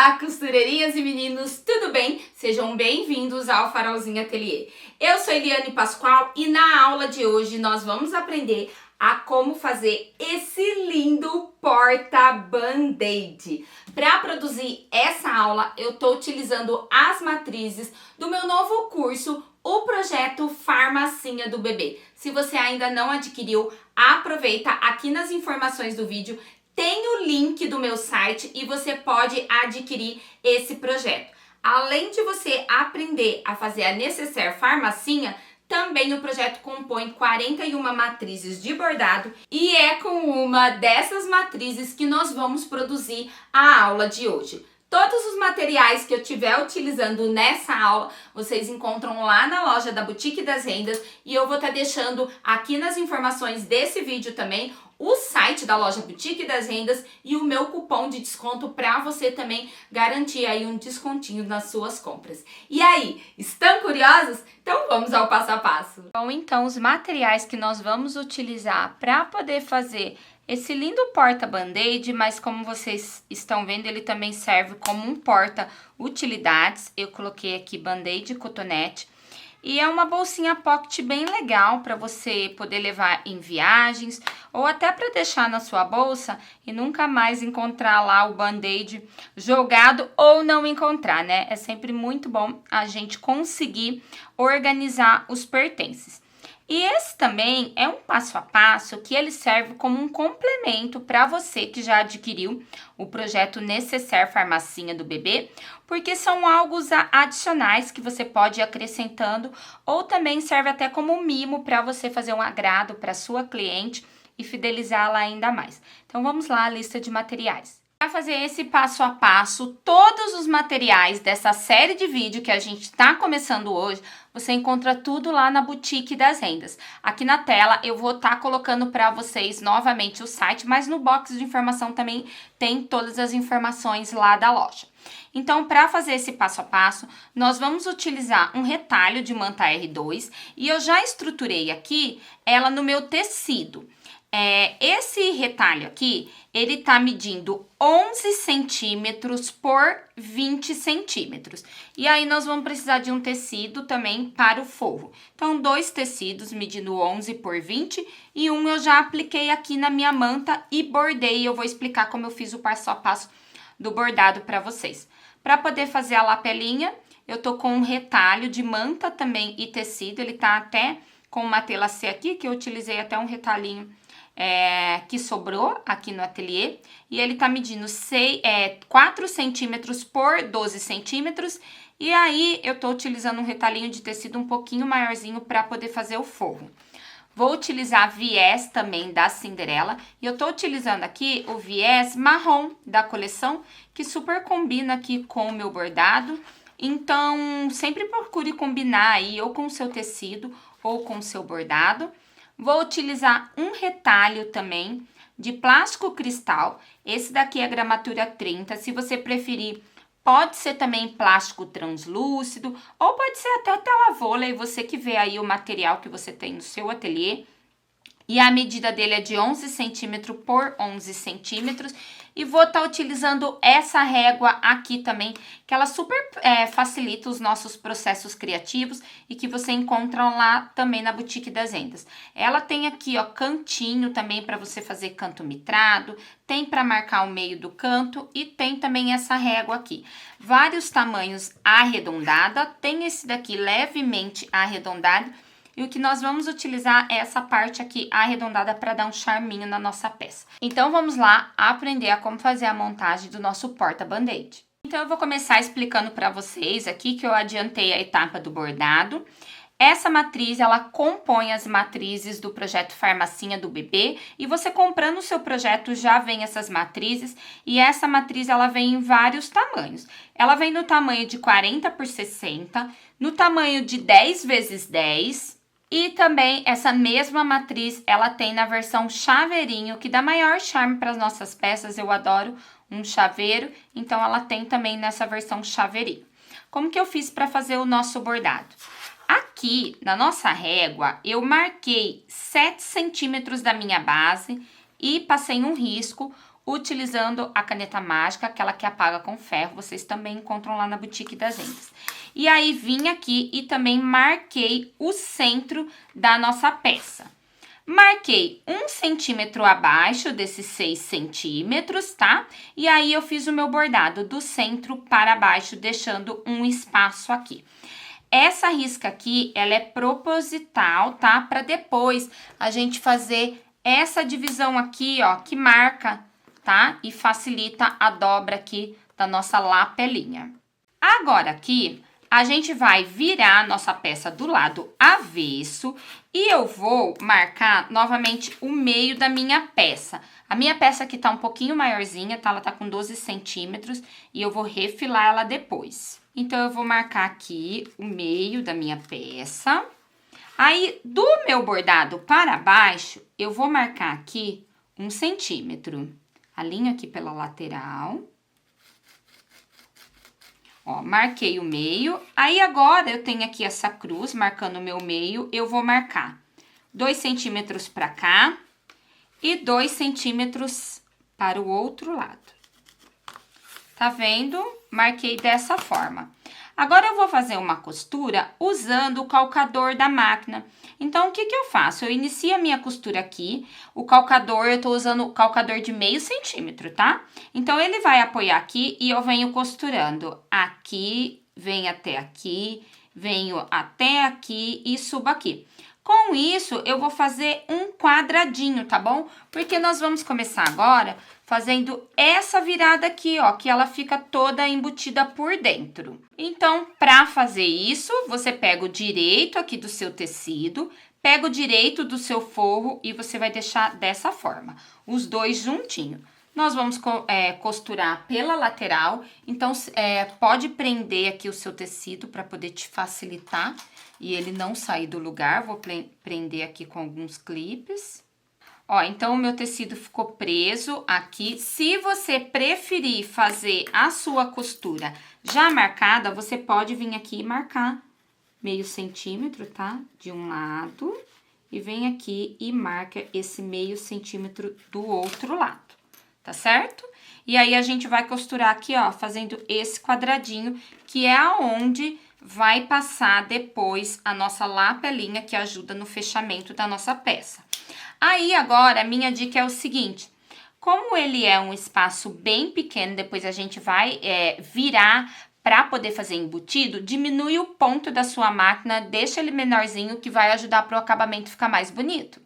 Olá, costureirinhas e meninos, tudo bem? Sejam bem-vindos ao Farolzinho Ateliê. Eu sou Eliane Pascoal e na aula de hoje nós vamos aprender a como fazer esse lindo porta-band-aid. Para produzir essa aula, eu estou utilizando as matrizes do meu novo curso, o projeto Farmacinha do Bebê. Se você ainda não adquiriu, aproveita aqui nas informações do vídeo. Tem o link do meu site e você pode adquirir esse projeto. Além de você aprender a fazer a necessaire farmacinha, também o projeto compõe 41 matrizes de bordado e é com uma dessas matrizes que nós vamos produzir a aula de hoje. Todos os materiais que eu estiver utilizando nessa aula, vocês encontram lá na loja da Boutique das Rendas e eu vou estar deixando aqui nas informações desse vídeo também o site da loja Boutique das Rendas e o meu cupom de desconto para você também garantir aí um descontinho nas suas compras. E aí, estão curiosos? Então vamos ao passo a passo. Bom, então os materiais que nós vamos utilizar para poder fazer esse lindo porta-band-aid, mas como vocês estão vendo, ele também serve como um porta-utilidades. Eu coloquei aqui band-aid cotonete. E é uma bolsinha pocket bem legal para você poder levar em viagens ou até para deixar na sua bolsa e nunca mais encontrar lá o band-aid jogado ou não encontrar, né? É sempre muito bom a gente conseguir organizar os pertences. E esse também é um passo a passo que ele serve como um complemento para você que já adquiriu o projeto Necessaire Farmacinha do Bebê, porque são algo adicionais que você pode ir acrescentando ou também serve até como um mimo para você fazer um agrado para sua cliente e fidelizá-la ainda mais. Então vamos lá, a lista de materiais. Para fazer esse passo a passo, todos os materiais dessa série de vídeo que a gente está começando hoje, você encontra tudo lá na Boutique das Rendas. Aqui na tela eu vou estar colocando para vocês novamente o site, mas no box de informação também tem todas as informações lá da loja. Então, para fazer esse passo a passo, nós vamos utilizar um retalho de manta R2 e eu já estruturei aqui ela no meu tecido. Esse retalho aqui, ele tá medindo 11 centímetros por 20 centímetros. E aí, nós vamos precisar de um tecido também para o forro. Então, 2 tecidos medindo 11 por 20 e um eu já apliquei aqui na minha manta e bordei. Eu vou explicar como eu fiz o passo a passo do bordado para vocês. Para poder fazer a lapelinha, eu tô com um retalho de manta também e tecido. Ele tá até com uma tela C aqui, que eu utilizei até um retalhinho que sobrou aqui no ateliê, e ele tá medindo 4 centímetros por 12 centímetros, e aí eu tô utilizando um retalhinho de tecido um pouquinho maiorzinho para poder fazer o forro. Vou utilizar viés também da Cinderela, e eu tô utilizando aqui o viés marrom da coleção, que super combina aqui com o meu bordado, então sempre procure combinar aí ou com o seu tecido ou com o seu bordado. Vou utilizar um retalho também de plástico cristal, esse daqui é gramatura 30, se você preferir, pode ser também plástico translúcido, ou pode ser até tela vôlei, você que vê aí o material que você tem no seu ateliê. E a medida dele é de 11 centímetros por 11 centímetros. E vou estar utilizando essa régua aqui também, que ela super facilita os nossos processos criativos e que você encontra lá também na Boutique das Rendas. Ela tem aqui, ó, cantinho também para você fazer canto mitrado, tem para marcar o meio do canto e tem também essa régua aqui. Vários tamanhos arredondada, tem esse daqui levemente arredondado. E o que nós vamos utilizar é essa parte aqui arredondada para dar um charminho na nossa peça. Então, vamos lá aprender a como fazer a montagem do nosso porta-band-aid. Então, eu vou começar explicando para vocês aqui que eu adiantei a etapa do bordado. Essa matriz, ela compõe as matrizes do projeto Farmacinha do Bebê. E você comprando o seu projeto já vem essas matrizes. E essa matriz, ela vem em vários tamanhos. Ela vem no tamanho de 40 por 60, no tamanho de 10 vezes 10... E também essa mesma matriz, ela tem na versão chaveirinho, que dá maior charme para as nossas peças. Eu adoro um chaveiro, então ela tem também nessa versão chaveirinho. Como que eu fiz para fazer o nosso bordado? Aqui, na nossa régua, eu marquei 7 centímetros da minha base e passei um risco utilizando a caneta mágica, aquela que apaga com ferro, vocês também encontram lá na Boutique das Vendas. E aí, vim aqui e também marquei o centro da nossa peça. Marquei 1 centímetro abaixo desses 6 centímetros, tá? E aí, eu fiz o meu bordado do centro para baixo, deixando um espaço aqui. Essa risca aqui, ela é proposital, tá? Para depois a gente fazer essa divisão aqui, ó, que marca, tá? E facilita a dobra aqui da nossa lapelinha. Agora aqui, a gente vai virar a nossa peça do lado avesso e eu vou marcar novamente o meio da minha peça. A minha peça aqui tá um pouquinho maiorzinha, tá? Ela tá com 12 centímetros e eu vou refilar ela depois. Então, eu vou marcar aqui o meio da minha peça. Aí, do meu bordado para baixo, eu vou marcar aqui 1 centímetro. Alinho aqui pela lateral. Ó, marquei o meio. Aí, agora, eu tenho aqui essa cruz, marcando o meu meio. Eu vou marcar 2 centímetros para cá e 2 centímetros para o outro lado. Tá vendo? Marquei dessa forma. Agora, eu vou fazer uma costura usando o calcador da máquina. Então, o que que eu faço? Eu inicio a minha costura aqui. O calcador, eu tô usando o calcador de meio centímetro, tá? Então, ele vai apoiar aqui e eu venho costurando aqui, venho até aqui, venho até aqui e subo aqui. Com isso, eu vou fazer um quadradinho, tá bom? Porque nós vamos começar agora fazendo essa virada aqui, ó, que ela fica toda embutida por dentro. Então, para fazer isso, você pega o direito aqui do seu tecido, pega o direito do seu forro e você vai deixar dessa forma, os dois juntinhos. Nós vamos costurar pela lateral, então pode prender aqui o seu tecido para poder te facilitar e ele não sair do lugar. Vou prender aqui com alguns clipes. Ó, então o meu tecido ficou preso aqui. Se você preferir fazer a sua costura já marcada, você pode vir aqui e marcar meio centímetro, tá? De um lado e vem aqui e marca esse meio centímetro do outro lado. Tá certo? E aí, a gente vai costurar aqui, ó, fazendo esse quadradinho, que é aonde vai passar depois a nossa lapelinha, que ajuda no fechamento da nossa peça. Aí, agora, a minha dica é o seguinte, como ele é um espaço bem pequeno, depois a gente vai virar para poder fazer embutido, diminui o ponto da sua máquina, deixa ele menorzinho, que vai ajudar para o acabamento ficar mais bonito.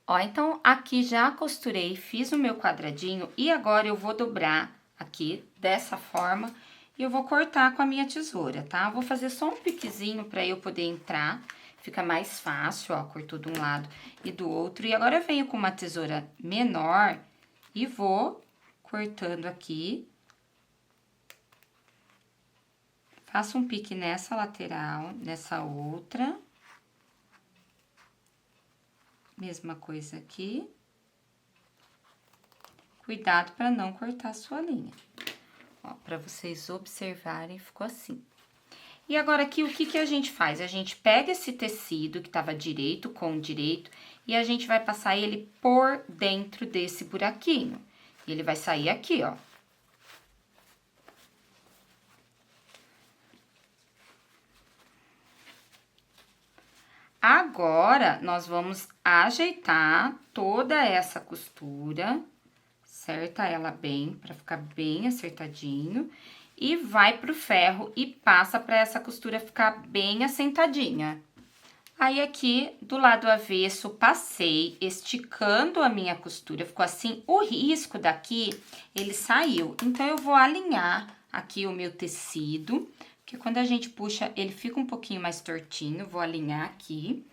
Ó, então, aqui já costurei, fiz o meu quadradinho e agora eu vou dobrar aqui dessa forma e eu vou cortar com a minha tesoura, tá? Vou fazer só um piquezinho pra eu poder entrar, fica mais fácil, ó, cortou de um lado e do outro. E agora eu venho com uma tesoura menor e vou cortando aqui. Faço um pique nessa lateral, nessa outra. Mesma coisa aqui. Cuidado para não cortar a sua linha. Ó, para vocês observarem, ficou assim. E agora aqui, o que que a gente faz? A gente pega esse tecido que tava direito com direito e a gente vai passar ele por dentro desse buraquinho. E ele vai sair aqui, ó. Agora, nós vamos ajeitar toda essa costura, acerta ela bem, pra ficar bem acertadinho, e vai pro ferro e passa pra essa costura ficar bem assentadinha. Aí, aqui, do lado avesso, passei esticando a minha costura, ficou assim, o risco daqui, ele saiu. Então, eu vou alinhar aqui o meu tecido, porque quando a gente puxa, ele fica um pouquinho mais tortinho. Vou alinhar aqui,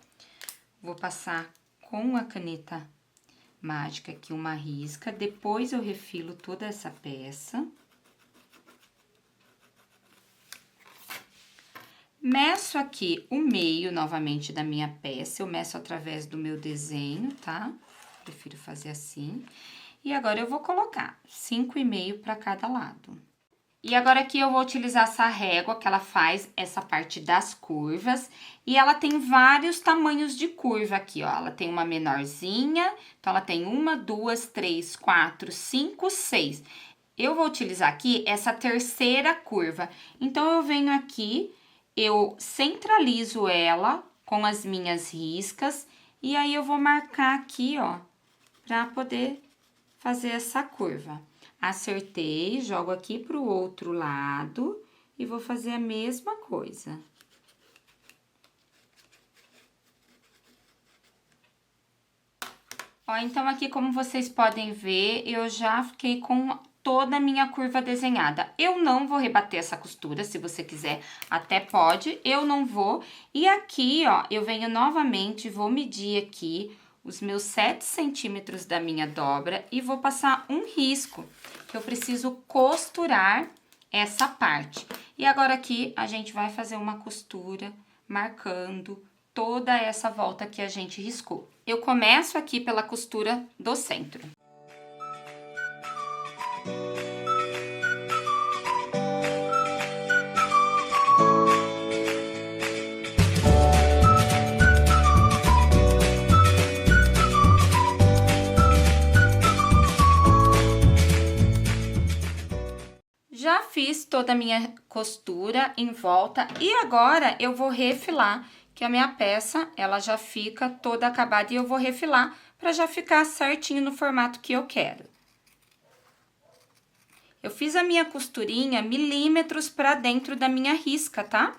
vou passar com a caneta mágica aqui uma risca, depois eu refilo toda essa peça. Meço aqui o meio, novamente, da minha peça, eu meço através do meu desenho, tá? Prefiro fazer assim. E agora, eu vou colocar 5,5 para cada lado. E agora aqui eu vou utilizar essa régua que ela faz essa parte das curvas. E ela tem vários tamanhos de curva aqui, ó. Ela tem uma menorzinha, então ela tem 1, 2, 3, 4, 5, 6. Eu vou utilizar aqui essa terceira curva. Então, eu venho aqui, eu centralizo ela com as minhas riscas. E aí, eu vou marcar aqui, ó, pra poder fazer essa curva. Acertei, jogo aqui pro outro lado e vou fazer a mesma coisa. Ó, então aqui como vocês podem ver, eu já fiquei com toda a minha curva desenhada. Eu não vou rebater essa costura, se você quiser, até pode, eu não vou. E aqui, ó, eu venho novamente, vou medir aqui os meus 7 centímetros da minha dobra e vou passar um risco, que eu preciso costurar essa parte. E agora aqui, a gente vai fazer uma costura marcando toda essa volta que a gente riscou. Eu começo aqui pela costura do centro. Já fiz toda a minha costura em volta e agora eu vou refilar, que a minha peça, ela já fica toda acabada e eu vou refilar para já ficar certinho no formato que eu quero. Eu fiz a minha costurinha milímetros para dentro da minha risca, tá?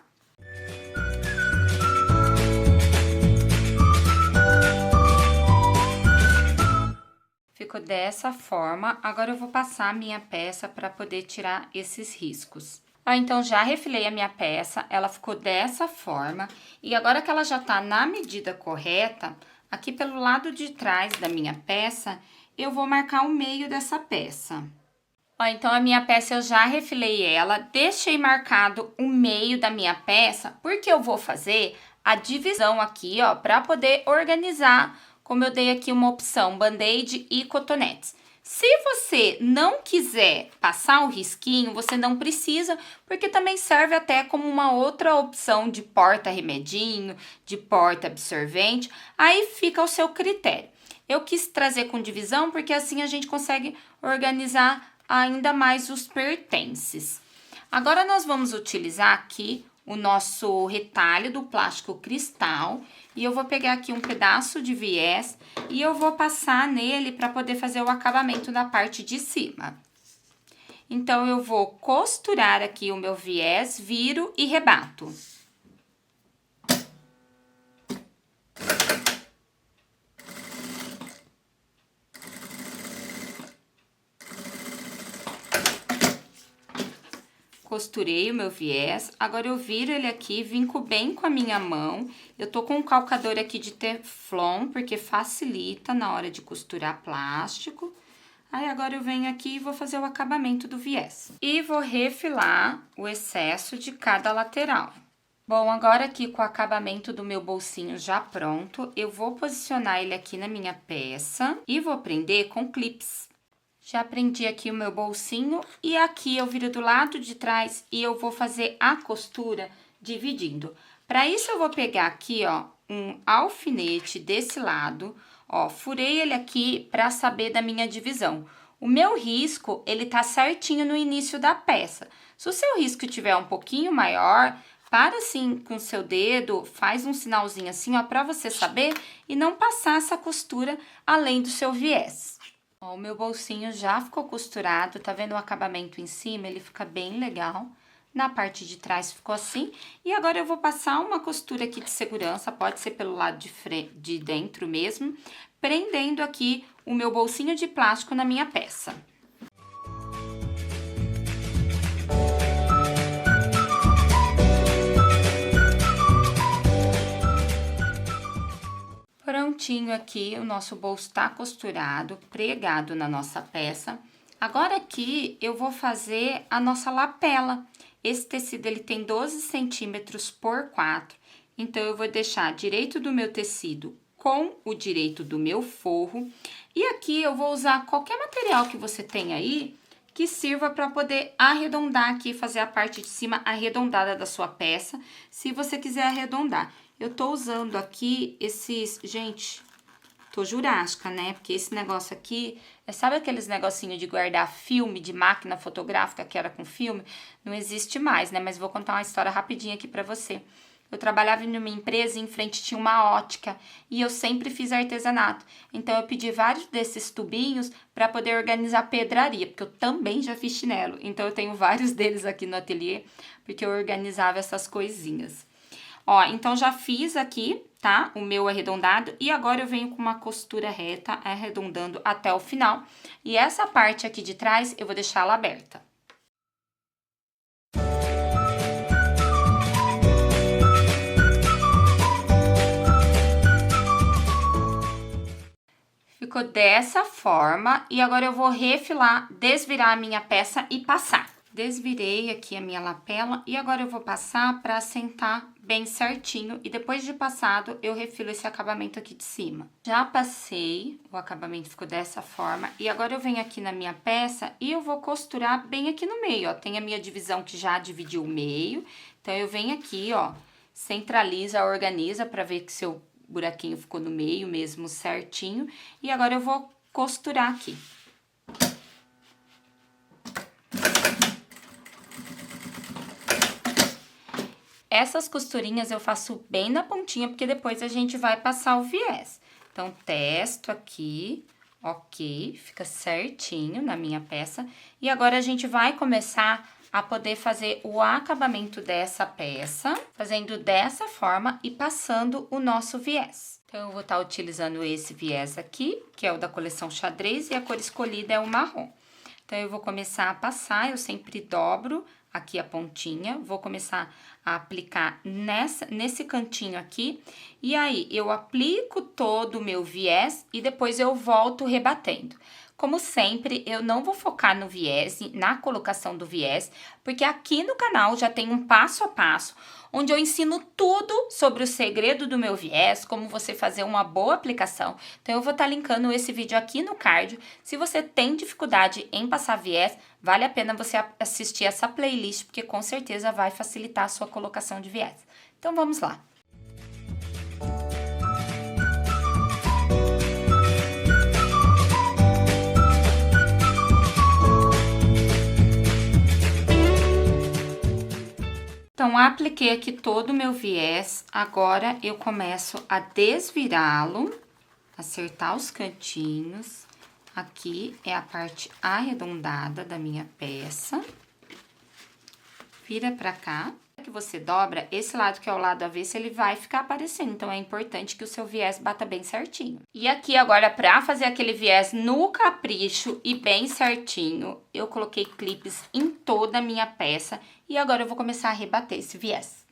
Ficou dessa forma. Agora eu vou passar a minha peça para poder tirar esses riscos. Ó, então já refilei a minha peça, ela ficou dessa forma. E agora que ela já tá na medida correta, aqui pelo lado de trás da minha peça, eu vou marcar o meio dessa peça. Ó, então a minha peça eu já refilei ela, deixei marcado o meio da minha peça, porque eu vou fazer a divisão aqui, ó, para poder organizar, como eu dei aqui uma opção, band-aid e cotonetes. Se você não quiser passar o risquinho, você não precisa, porque também serve até como uma outra opção de porta-remedinho, de porta-absorvente, aí fica ao seu critério. Eu quis trazer com divisão, porque assim a gente consegue organizar ainda mais os pertences. Agora, nós vamos utilizar aqui o nosso retalho do plástico cristal e eu vou pegar aqui um pedaço de viés e eu vou passar nele para poder fazer o acabamento da parte de cima. Então, eu vou costurar aqui o meu viés, viro e rebato. Costurei o meu viés, agora eu viro ele aqui, vinco bem com a minha mão. Eu tô com um calcador aqui de teflon, porque facilita na hora de costurar plástico. Aí, agora eu venho aqui e vou fazer o acabamento do viés. E vou refilar o excesso de cada lateral. Bom, agora aqui com o acabamento do meu bolsinho já pronto, eu vou posicionar ele aqui na minha peça e vou prender com clips. Já prendi aqui o meu bolsinho e aqui eu viro do lado de trás e eu vou fazer a costura dividindo. Para isso, eu vou pegar aqui, ó, um alfinete desse lado, ó, furei ele aqui para saber da minha divisão. O meu risco, ele tá certinho no início da peça. Se o seu risco tiver um pouquinho maior, para assim com o seu dedo, faz um sinalzinho assim, ó, para você saber e não passar essa costura além do seu viés. Ó, o meu bolsinho já ficou costurado, tá vendo o acabamento em cima? Ele fica bem legal. Na parte de trás ficou assim. E agora eu vou passar uma costura aqui de segurança, pode ser pelo lado de dentro mesmo, prendendo aqui o meu bolsinho de plástico na minha peça. Prontinho aqui, o nosso bolso tá costurado, pregado na nossa peça. Agora aqui, eu vou fazer a nossa lapela. Esse tecido, ele tem 12 centímetros por 4. Então, eu vou deixar direito do meu tecido com o direito do meu forro. E aqui, eu vou usar qualquer material que você tenha aí, que sirva para poder arredondar aqui, fazer a parte de cima arredondada da sua peça, se você quiser arredondar. Eu tô usando aqui esses, gente, tô jurássica, né? Porque esse negócio aqui, sabe aqueles negocinhos de guardar filme de máquina fotográfica que era com filme? Não existe mais, né? Mas vou contar uma história rapidinha aqui pra você. Eu trabalhava em uma empresa e em frente tinha uma ótica e eu sempre fiz artesanato. Então eu pedi vários desses tubinhos para poder organizar pedraria, porque eu também já fiz chinelo. Então eu tenho vários deles aqui no ateliê, porque eu organizava essas coisinhas. Ó, então já fiz aqui, tá? O meu arredondado e agora eu venho com uma costura reta, arredondando até o final. E essa parte aqui de trás eu vou deixar ela aberta. Ficou dessa forma e agora eu vou refilar, desvirar a minha peça e passar. Desvirei aqui a minha lapela e agora eu vou passar para assentar bem certinho e depois de passado eu refilo esse acabamento aqui de cima. Já passei, o acabamento ficou dessa forma e agora eu venho aqui na minha peça e eu vou costurar bem aqui no meio, ó. Tem a minha divisão que já dividiu o meio, então eu venho aqui, ó, centraliza, organiza para ver que seu buraquinho ficou no meio mesmo certinho. E agora eu vou costurar aqui. Essas costurinhas eu faço bem na pontinha, porque depois a gente vai passar o viés. Então, testo aqui, ok, fica certinho na minha peça. E agora a gente vai começar a poder fazer o acabamento dessa peça, fazendo dessa forma e passando o nosso viés. Então, eu vou estar utilizando esse viés aqui, que é o da coleção xadrez, e a cor escolhida é o marrom. Então, eu vou começar a passar, eu sempre dobro aqui a pontinha, vou começar a aplicar nesse cantinho aqui, e aí eu aplico todo o meu viés e depois eu volto rebatendo. Como sempre, eu não vou focar no viés, na colocação do viés, porque aqui no canal já tem um passo a passo, onde eu ensino tudo sobre o segredo do meu viés, como você fazer uma boa aplicação. Então, eu vou estar linkando esse vídeo aqui no card. Se você tem dificuldade em passar viés, vale a pena você assistir essa playlist, porque com certeza vai facilitar a sua colocação de viés. Então, vamos lá. Então, apliquei aqui todo o meu viés, agora eu começo a desvirá-lo, acertar os cantinhos. Aqui é a parte arredondada da minha peça. Vira pra cá. Que você dobra, esse lado que é o lado avesso, ele vai ficar aparecendo. Então, é importante que o seu viés bata bem certinho. E aqui, agora, pra fazer aquele viés no capricho e bem certinho, eu coloquei clipes em toda a minha peça. E agora, eu vou começar a rebater esse viés.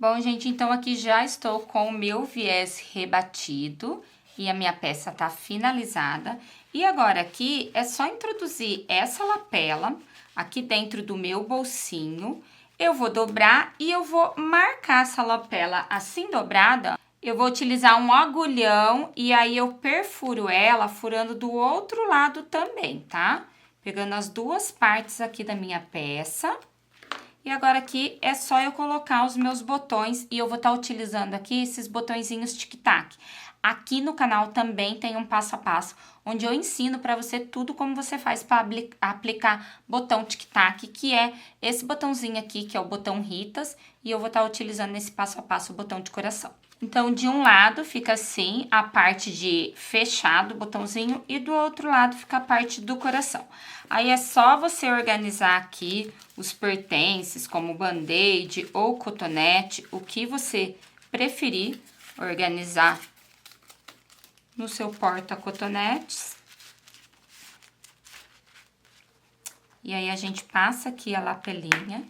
Bom, gente, então aqui já estou com o meu viés rebatido e a minha peça tá finalizada. E agora aqui é só introduzir essa lapela aqui dentro do meu bolsinho. Eu vou dobrar e eu vou marcar essa lapela assim dobrada. Eu vou utilizar um agulhão e aí eu perfuro ela furando do outro lado também, tá? Pegando as duas partes aqui da minha peça. E agora aqui é só eu colocar os meus botões e eu vou estar utilizando aqui esses botõezinhos tic-tac. Aqui no canal também tem um passo a passo, onde eu ensino para você tudo como você faz para aplicar botão tic-tac, que é esse botãozinho aqui, que é o botão Ritas, e eu vou estar utilizando nesse passo a passo o botão de coração. Então, de um lado fica assim a parte de fechado, botãozinho, e do outro lado fica a parte do coração. Aí é só você organizar aqui os pertences, como band-aid ou cotonete, o que você preferir, organizar no seu porta-cotonetes. E aí a gente passa aqui a lapelinha.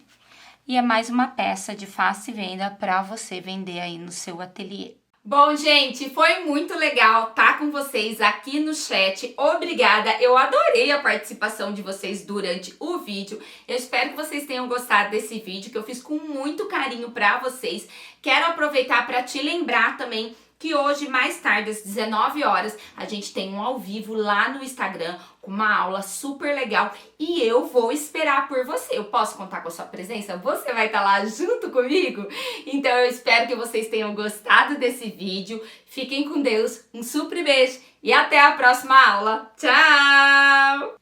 E é mais uma peça de fácil venda para você vender aí no seu ateliê. Bom, gente, foi muito legal estar com vocês aqui no chat. Obrigada, eu adorei a participação de vocês durante o vídeo. Eu espero que vocês tenham gostado desse vídeo, que eu fiz com muito carinho para vocês. Quero aproveitar para te lembrar também que hoje, mais tarde, às 19 horas, a gente tem um ao vivo lá no Instagram, com uma aula super legal, e eu vou esperar por você. Eu posso contar com a sua presença? Você vai estar lá junto comigo? Então eu espero que vocês tenham gostado desse vídeo. Fiquem com Deus, um super beijo e até a próxima aula. Tchau!